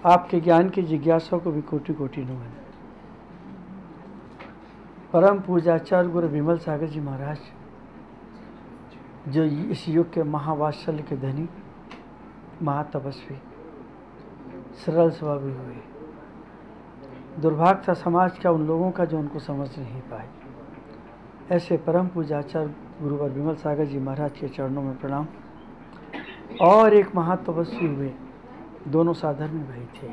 आपके ज्ञान की जिज्ञासा को भी कोटि कोटि नमन। परम पूज्याचार्य गुरु विमल सागर जी महाराज, जो इस युग के महावात्सल्य के धनी, महातपस्वी, सरल स्वभावी हुए। दुर्भाग्य था समाज का उन लोगों का जो उनको समझ नहीं पाए। ऐसे परम पूज्याचार्य गुरुवर विमल सागर जी महाराज के चरणों में प्रणाम। और एक महातपस्वी हुए, दोनों साधर्मी भाई थे,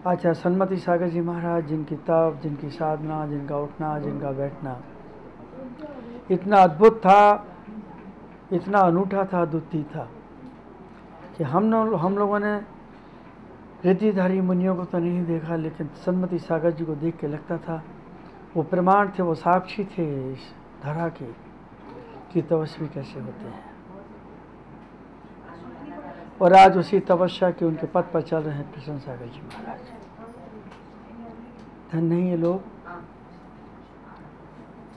आचार्य सन्मति सागर जी महाराज, जिनकी तप, जिनकी साधना, जिनका उठना, जिनका बैठना इतना अद्भुत था, इतना अनूठा था, अद्वितीय था कि हम लोगों ने रिद्धिधारी मुनियों को तो नहीं देखा, लेकिन सन्मति सागर जी को देख के लगता था वो प्रमाण थे, वो साक्षी थे इस धरा के कि तपस्वी कैसे होते हैं। और आज उसी तपस्या के उनके पद पर चल रहे हैं प्रसन्न सागर जी महाराज। धन नहीं ये लोग।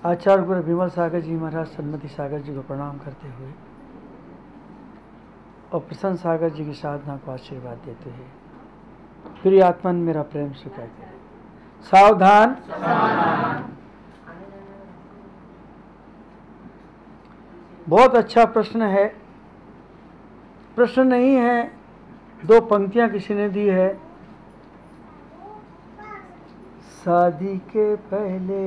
आचार्य गुरु विमल सागर जी महाराज सन्मति सागर जी को प्रणाम करते हुए और प्रसन्न सागर जी की साधना को आशीर्वाद देते हैं। प्रिय आत्मन मेरा प्रेम स्वीकार करें। सावधान। बहुत अच्छा प्रश्न है। प्रश्न नहीं है, दो पंक्तियां किसी ने दी है। शादी के पहले,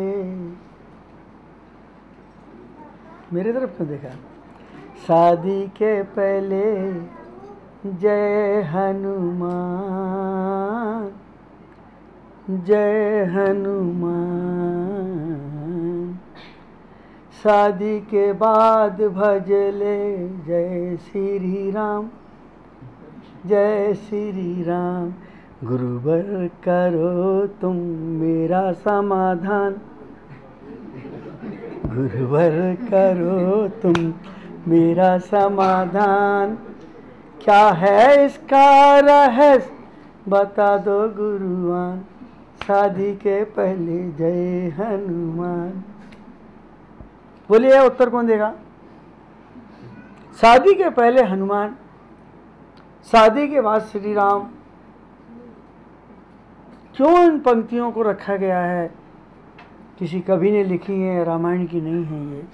मेरे तरफ क्यों देखा? शादी के पहले जय हनुमान, जय हनुमान। शादी के बाद भजले जय श्री राम, जय श्री राम। गुरुवर करो तुम मेरा समाधान, गुरुवर करो तुम मेरा समाधान। क्या है इसका रहस्य बता दो गुरुवान। शादी के पहले जय हनुमान। बोलिए उत्तर कौन देगा? शादी के पहले हनुमान, शादी के बाद श्री राम। क्यों इन पंक्तियों को रखा गया है? किसी कवि ने लिखी है, रामायण की नहीं है ये।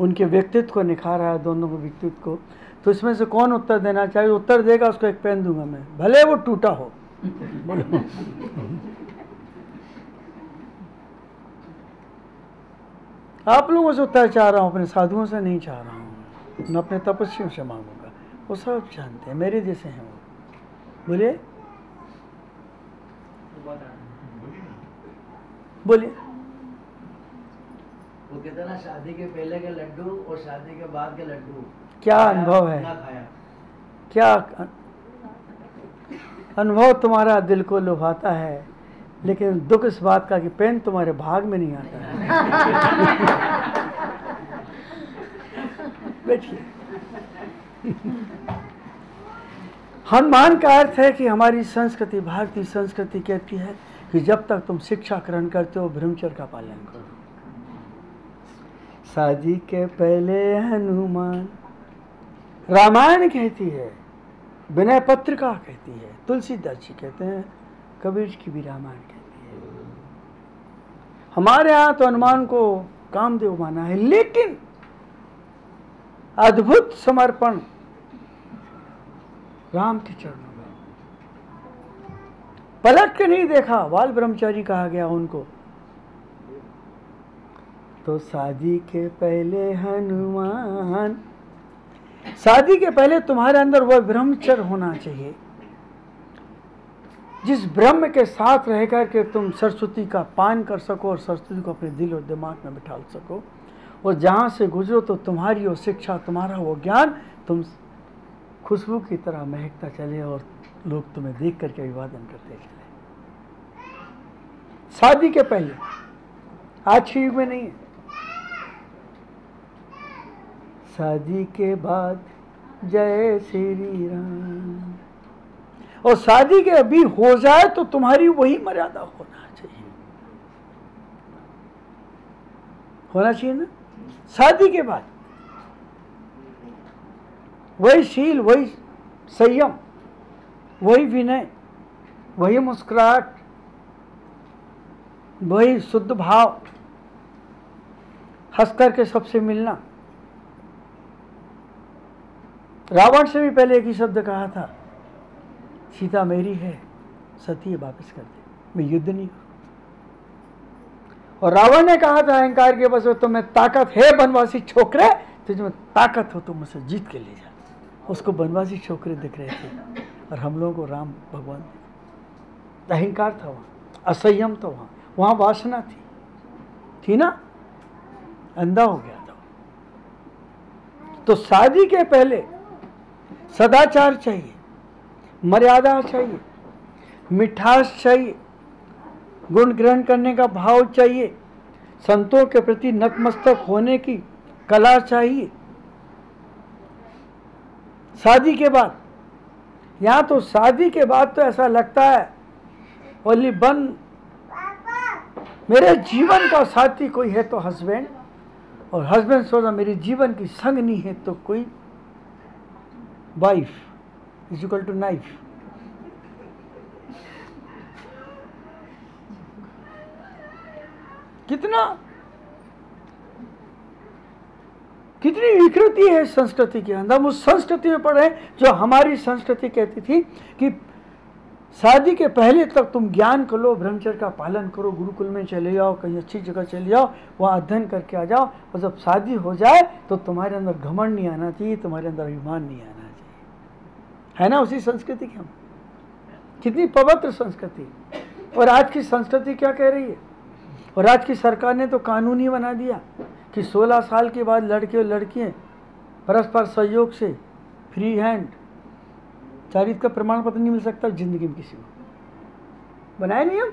उनके व्यक्तित्व को निखारा है, दोनों के व्यक्तित्व को। तो इसमें से कौन उत्तर देना चाहिए? उत्तर देगा उसको एक पेन दूंगा मैं, भले वो टूटा हो। बोलो। आप लोगों से उत्तर चाह रहा हूँ, अपने साधुओं से नहीं चाह रहा हूँ, न अपने तपस्वियों से मांगूंगा। वो सब जानते हैं, मेरे जैसे हैं वो। बोलिए बोलिए। वो कहते ना, शादी के पहले के लड्डू और शादी के बाद के लड्डू, क्या अनुभव है? क्या अनुभव तुम्हारा दिल को लुभाता है, लेकिन दुख इस बात का कि पेन तुम्हारे भाग में नहीं आता है। बैठिए। हनुमान का अर्थ है कि हमारी संस्कृति, भारतीय संस्कृति कहती है कि जब तक तुम शिक्षा ग्रहण करते हो ब्रह्मचर्य का पालन करो। शादी के पहले हनुमान, रामायण कहती है, विनय पत्रिका कहती है, तुलसीदास जी कहते हैं, कबीर की भी रामायण कहती है। हमारे यहाँ तो हनुमान को कामदेव माना है, लेकिन अद्भुत समर्पण राम के चरणों में। पलट के नहीं देखा, बाल ब्रह्मचारी कहा गया उनको। तो शादी के पहले हनुमान, शादी के पहले तुम्हारे अंदर वह ब्रह्मचर्य होना चाहिए जिस ब्रह्म के साथ रह कर के तुम सरस्वती का पान कर सको और सरस्वती को अपने दिल और दिमाग में बिठा सको, और जहाँ से गुजरो तो तुम्हारी वो शिक्षा, तुम्हारा वो ज्ञान तुम खुशबू की तरह महकता चले और लोग तुम्हें देख करके अभिवादन करते चले। शादी के पहले, आज के युग में नहीं है। शादी के बाद जय श्री राम। और शादी के अभी हो जाए तो तुम्हारी वही मर्यादा होना चाहिए, होना चाहिए ना। शादी के बाद वही शील, वही संयम, वही विनय, वही मुस्कुराहट, वही शुद्ध भाव, हंस करके सबसे मिलना। रावण से भी पहले एक ही शब्द कहा था, सीता मेरी है, सती वापस कर दे, मैं युद्ध नहीं करूं। और रावण ने कहा था अहंकार के बस तो मैं ताकत है बनवासी छोकरे, तुझमें ताकत हो तो मुझसे जीत के ले जा। उसको बनवासी छोकरे दिख रहे थे और हम लोगों को राम भगवान दिख। अहंकार था वहाँ, असंयम था वहाँ वासना थी ना, अंधा हो गया था। तो शादी के पहले सदाचार चाहिए, मर्यादा चाहिए, मिठास चाहिए, गुण ग्रहण करने का भाव चाहिए, संतों के प्रति नतमस्तक होने की कला चाहिए। शादी के बाद, यहाँ तो शादी के बाद तो ऐसा लगता है ओनली वन, मेरे जीवन का साथी कोई है तो हस्बैंड, और हस्बैंड सोचा मेरे जीवन की संग नहीं है तो कोई wife is equal to knife. कितनी विकृति है संस्कृति के अंदर। हम उस संस्कृति में पढ़े जो हमारी संस्कृति कहती थी कि शादी के पहले तक तुम ज्ञान कर लो, ब्रह्मचर्य का पालन करो, गुरुकुल में चले जाओ, कहीं अच्छी जगह चले जाओ, वहाँ अध्ययन करके आ जाओ, और जब शादी हो जाए तो तुम्हारे अंदर घमंड नहीं आना चाहिए, तुम्हारे अंदर अभिमान नहीं आना चाहिए। है ना उसी संस्कृति की हम, कितनी पवित्र संस्कृति। और आज की संस्कृति क्या कह रही है, और आज की सरकार ने तो कानून ही बना दिया कि 16 साल के बाद लड़के और लड़कियाँ परस्पर सहयोग से फ्री हैंड, चारित्र का प्रमाण पत्र नहीं मिल सकता जिंदगी में किसी को। बनाए नियम,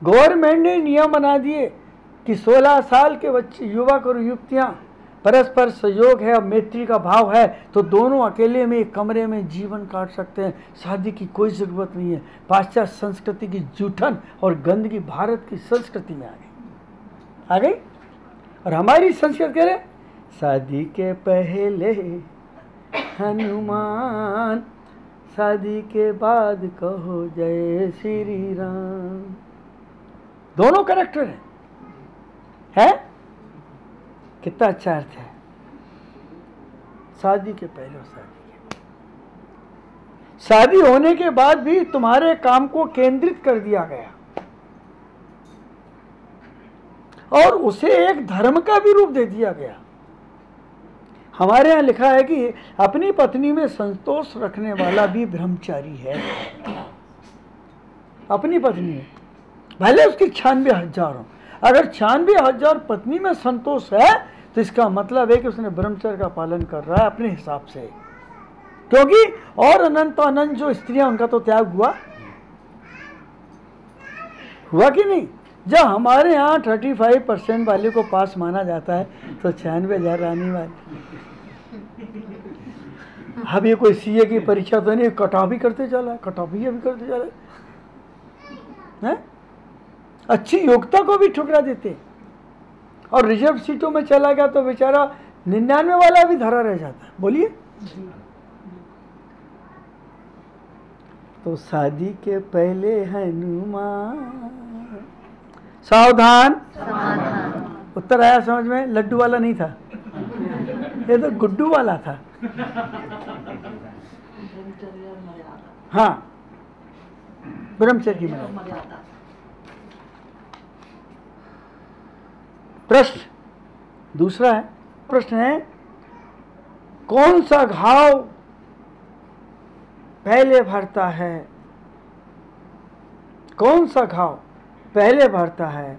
गवर्नमेंट ने नियम बना दिए कि 16 साल के बच्चे, युवक और युवतियां परस्पर सहयोग है और मैत्री का भाव है तो दोनों अकेले में एक कमरे में जीवन काट सकते हैं, शादी की कोई ज़रूरत नहीं है। पाश्चात्य संस्कृति की जूठन और गंदगी भारत की संस्कृति में आ गई। और हमारी संस्कृति कह रहे शादी के पहले हनुमान, शादी के बाद कहो जय श्री राम। दोनों कैरेक्टर है? कितना अच्छा अर्थ है, शादी के पहले और शादी के बाद। शादी होने के बाद भी तुम्हारे काम को केंद्रित कर दिया गया और उसे एक धर्म का भी रूप दे दिया गया। हमारे यहाँ लिखा है कि अपनी पत्नी में संतोष रखने वाला भी ब्रह्मचारी है। अपनी पत्नी में भले उसकी 96,000 हो, अगर 96,000 पत्नी में संतोष है तो इसका मतलब है कि उसने ब्रह्मचर्य का पालन कर रहा है अपने हिसाब से, क्योंकि और अनंत जो स्त्रियां उनका तो त्याग हुआ कि नहीं। जब हमारे यहाँ 35% वाले को पास माना जाता है तो 96,000 रानी वाले। अब ये कोई सीए की परीक्षा तो नहीं, कटऑफ भी करते चला है, कटऑफ भी अभी करते चला है, अच्छी योग्यता को भी ठुकरा देते। और रिजर्व सीटों में चला गया तो बेचारा 99 वाला भी धरा रह जाता है। बोलिए। तो शादी के पहले हनुमान, सावधान। उत्तर आया समझ में? लड्डू वाला नहीं था, ये तो गुड्डू वाला था। हाँ, ब्रह्मचर्य की मर्यादा। प्रश्न दूसरा है, प्रश्न है कौन सा घाव पहले भरता है? कौन सा घाव पहले भरता है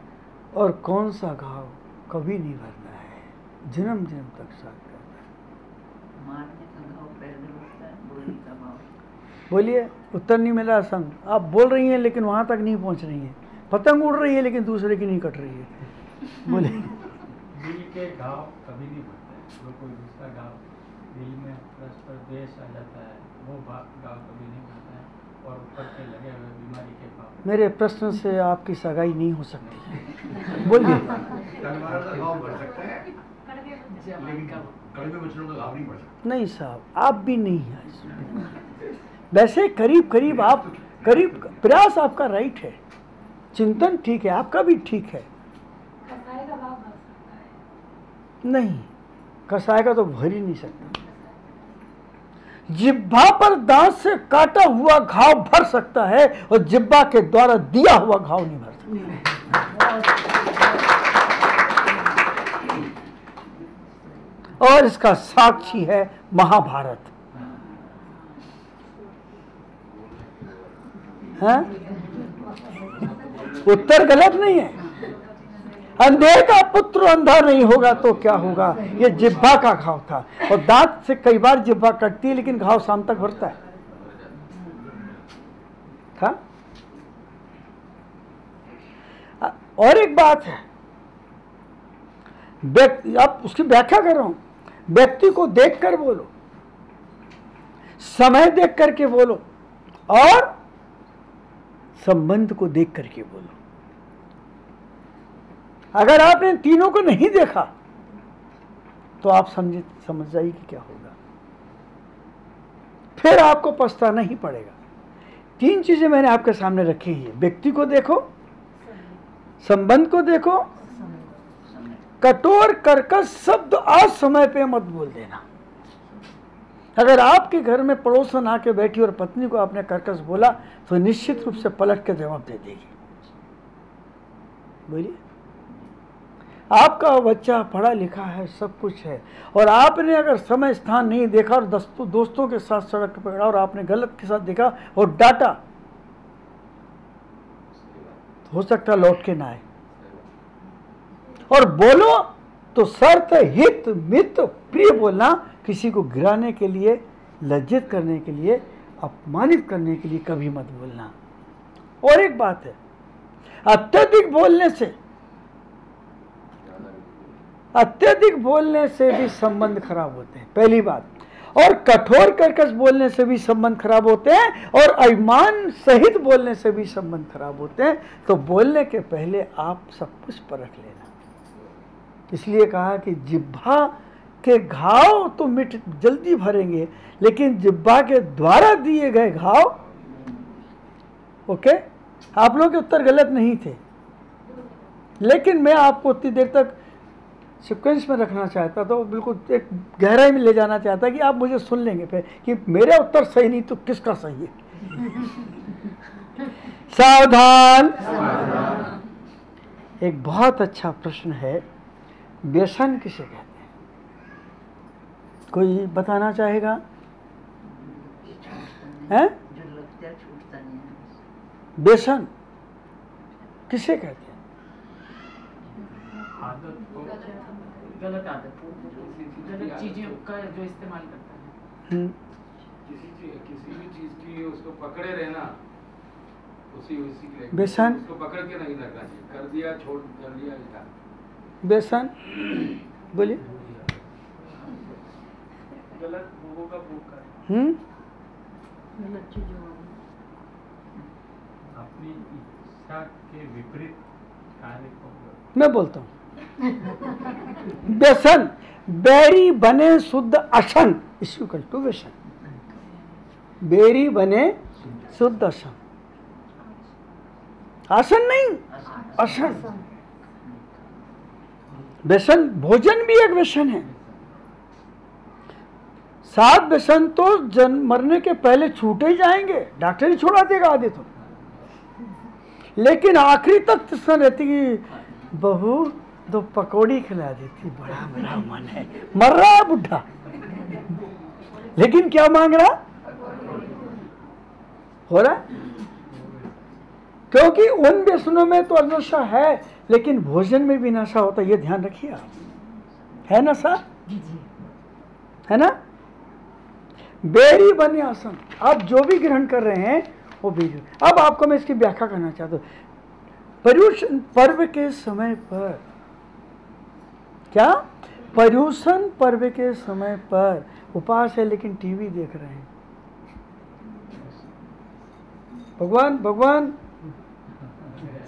और कौन सा घाव कभी नहीं भरता है, जन्म जन्म तक साथ रहता है? मारने का घाव पहले होता है, बोली का भाव। बोलिए। उत्तर नहीं मिला संग। आप बोल रही हैं लेकिन वहां तक नहीं पहुंच रही हैं। पतंग उड़ रही है लेकिन दूसरे की नहीं कट रही है। बोले। दिल के घाव कभी नहीं भरते हैं, जो कोई दूसरा घाव दिल में परस्पर द्वेष आ जाता है वो घाव कभी नहीं भरता है, और ऊपर के लगे हुए बीमारी के घाव। मेरे प्रश्न से आपकी सगाई नहीं हो सकती। बोलिए। तलवार का घाव भर सकता है लेकिन कड़वे मछलियों का घाव नहीं भर सकता। नहीं साहब, आप भी नहीं हैं। वैसे करीब करीब आप करीब प्रयास आपका राइट है, चिंतन ठीक है, आपका भी ठीक है। कसाई का भाव भर सकता है। नहीं, कसाई का तो भर ही नहीं सकता। जिब्बा पर दांत से काटा हुआ घाव भर सकता है और जिब्बा के द्वारा दिया हुआ घाव नहीं भर सकता। और इसका साक्षी है महाभारत। हाँ? उत्तर गलत नहीं है। अंधे का पुत्र अंधा नहीं होगा तो क्या होगा, ये जिह्वा का घाव था। और दांत से कई बार जिह्वा कटती है लेकिन घाव शाम तक भरता है। था? और एक बात है, आप उसकी व्याख्या कर रहा हूं, व्यक्ति को देखकर बोलो, समय देख करके बोलो और संबंध को देख करके बोलो। अगर आपने तीनों को नहीं देखा तो आप समझ जाइए कि क्या होगा, फिर आपको पछताना ही पड़ेगा। 3 चीजें मैंने आपके सामने रखी हैं। व्यक्ति को देखो, संबंध को देखो, कठोर कर्कश शब्द आज समय पे मत बोल देना। अगर आपके घर में पड़ोसन आके बैठी और पत्नी को आपने कर्कश बोला तो निश्चित रूप से पलट के जवाब दे देगी। बोलिए, आपका बच्चा पढ़ा लिखा है, सब कुछ है, और आपने अगर समय स्थान नहीं देखा और दोस्तों के साथ सड़क पर पकड़ा और आपने गलत के साथ देखा और डांटा, हो सकता है लौट के ना आए। और बोलो तो शर्त हित मित प्रिय बोलना, किसी को गिराने के लिए, लज्जित करने के लिए, अपमानित करने के लिए कभी मत बोलना। और एक बात है, अत्यधिक बोलने से भी संबंध खराब होते हैं, पहली बात। और कठोर कर्कश बोलने से भी संबंध खराब होते हैं और अभिमान सहित बोलने से भी संबंध खराब होते हैं। तो बोलने के पहले आप सब कुछ परख लेना। इसलिए कहा कि जिह्वा के घाव तो मिट जल्दी भरेंगे, लेकिन जिह्वा के द्वारा दिए गए घाव, ओके, आप लोग के उत्तर गलत नहीं थे, लेकिन मैं आपको उतनी देर तक सीक्वेंस में रखना चाहता था, बिल्कुल एक गहराई में ले जाना चाहता कि आप मुझे सुन लेंगे फिर कि मेरा उत्तर सही नहीं तो किसका सही है। सावधान। एक बहुत अच्छा प्रश्न है, व्यसन किसे कहते हैं? कोई बताना चाहेगा? हैं? व्यसन किसे कहते हैं? आदत को, गलत आदत, गलत चीजों का जो इस्तेमाल करता है। किसी भी चीज की उसको पकड़े रहना, उसी के लिए व्यसन, उसको पकड़ के नहीं रखना चाहिए। कर दिया, छोड़ कर दिया, ऐसा व्यसन। बोलिए। गलत भोगों का भोग कर, अपनी इच्छा के विपरीत कार्य को। मैं बोलता हूं, व्यसन, बैरी बने शुद्ध असन, इसको कहते व्यसन। बैरी बने शुद्ध असन, आसन नहीं, असन। व्यसन, भोजन भी एक व्यसन है। 7 व्यसन तो मरने के पहले छूटे ही जाएंगे, डॉक्टर ही छोड़ा देगा आधे तो, लेकिन आखिरी तक तृष्णा रहती कि बहू 2 पकौड़ी खिला देती, बड़ा मेरा मन है। मर रहा है बुढ़ा, लेकिन क्या मांग रहा हो रहा है, क्योंकि उन व्यसनों में तो नशा है, लेकिन भोजन में भी नशा होता है, ये ध्यान रखिए आप। है नशा, है ना? बेरी बने आसन, आप जो भी ग्रहण कर रहे हैं वो भी। अब आपको मैं इसकी व्याख्या करना चाहता हूं। पर्युषण पर्व के समय पर, क्या पर्युषण पर्व के समय पर उपवास है लेकिन टीवी देख रहे हैं। भगवान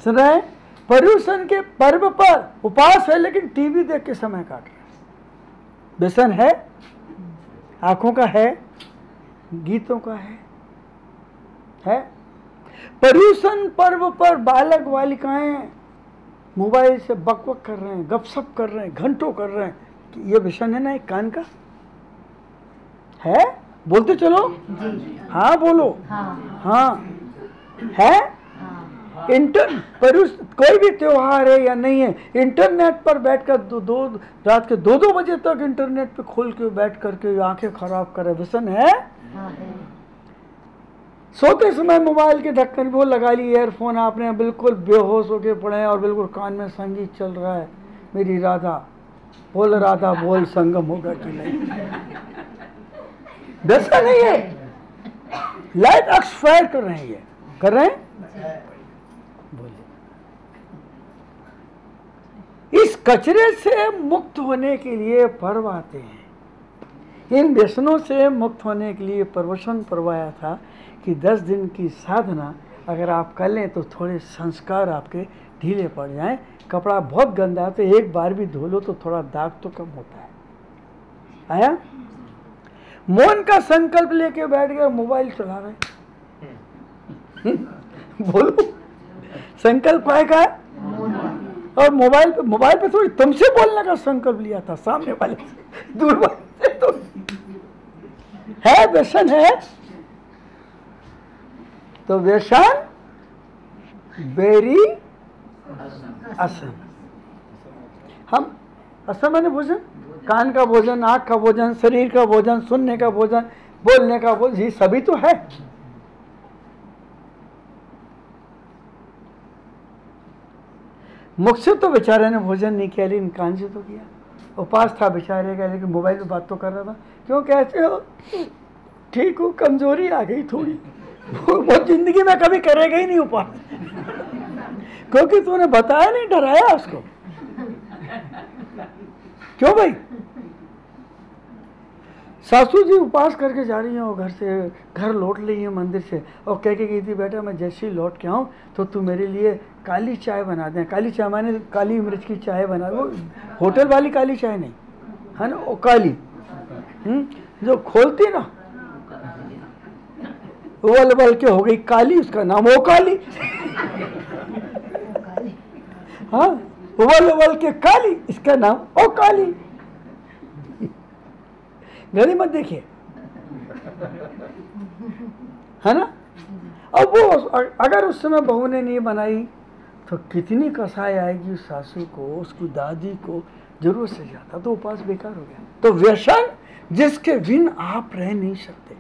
सुन रहे हैं? पर्युषण के पर्व पर उपवास है लेकिन टीवी देख के समय काट रहे हैं। व्यसन है, आंखों का है, गीतों का है, है। पर्यूषण पर्व पर बालक बालिकाएं मोबाइल से बकबक कर रहे हैं, गपशप कर रहे हैं, घंटों कर रहे हैं। ये व्यसन है ना एक कान का, है? बोलते चलो, हाँ बोलो, हाँ है। कोई भी त्योहार है या नहीं है, इंटरनेट पर बैठकर रात के 2-2 बजे तक इंटरनेट पे खोल के बैठ करके आंखें खराब करे, व्यसन है। सोते समय मोबाइल के ढक्कन वो लगा ली, ईयरफोन आपने, बिल्कुल बेहोश होके पड़े हैं और बिल्कुल कान में संगीत चल रहा है, मेरी राधा बोल संगम होगा कि नहीं। वैसा नहीं है, लाइट एक्सपायर कर रहे हैं, ये कर रहे हैं। बोलिए, इस कचरे से मुक्त होने के लिए पर्व आते हैं। इन व्यसनों से मुक्त होने के लिए प्रवचन करवाया था कि 10 दिन की साधना अगर आप कर लें तो थोड़े संस्कार आपके ढीले पड़ जाएं। कपड़ा बहुत गंदा है तो एक बार भी धो लो तो थोड़ा दाग तो कम होता है। आया? मौन का संकल्प लेके बैठ गए, मोबाइल चला रहे। बोलो, संकल्प आएगा। और मोबाइल पे थोड़ी तुमसे बोलने का संकल्प लिया था, सामने वाले से, दूर वाले से। तो है, व्यसन है। तो व्यसन बेरी असन। हम असन माने भोजन, कान का भोजन, आँख का भोजन, शरीर का भोजन, सुनने का भोजन, बोलने का भोजन, ये सभी तो है। मुख से तो बेचारे ने भोजन नहीं किया, लेकिन कान से तो किया। उपास था बेचारे का, लेकिन मोबाइल में बात तो कर रहा था। क्यों कहते हो? ठीक हूँ, कमजोरी आ गई थोड़ी। वो जिंदगी में कभी करेगा ही नहीं उपास, क्योंकि तूने बताया नहीं, डराया उसको। क्यों भाई? सासू जी उपास करके जा रही हैं और घर लौट रही है मंदिर से, और कह के गई थी, बेटा मैं जैसे ही लौट के आऊँ तो तू मेरे लिए काली चाय बना दें। काली चाय माने काली मिर्च की चाय बना, वो होटल वाली काली चाय नहीं है ना, वो काली जो खोलती ना, उबल के हो गई काली, उसका नाम वो काली। हाँ, उबल के काली, इसका नाम ओ काली। घड़ी मत देखिए, है ना। अब वो अगर उस समय बहू ने नहीं बनाई तो कितनी कसाई आएगी उस सासू को, उसकी दादी को, जरूरत से ज्यादा। तो उपास बेकार हो गया। तो व्यसन जिसके बिन आप रह नहीं सकते।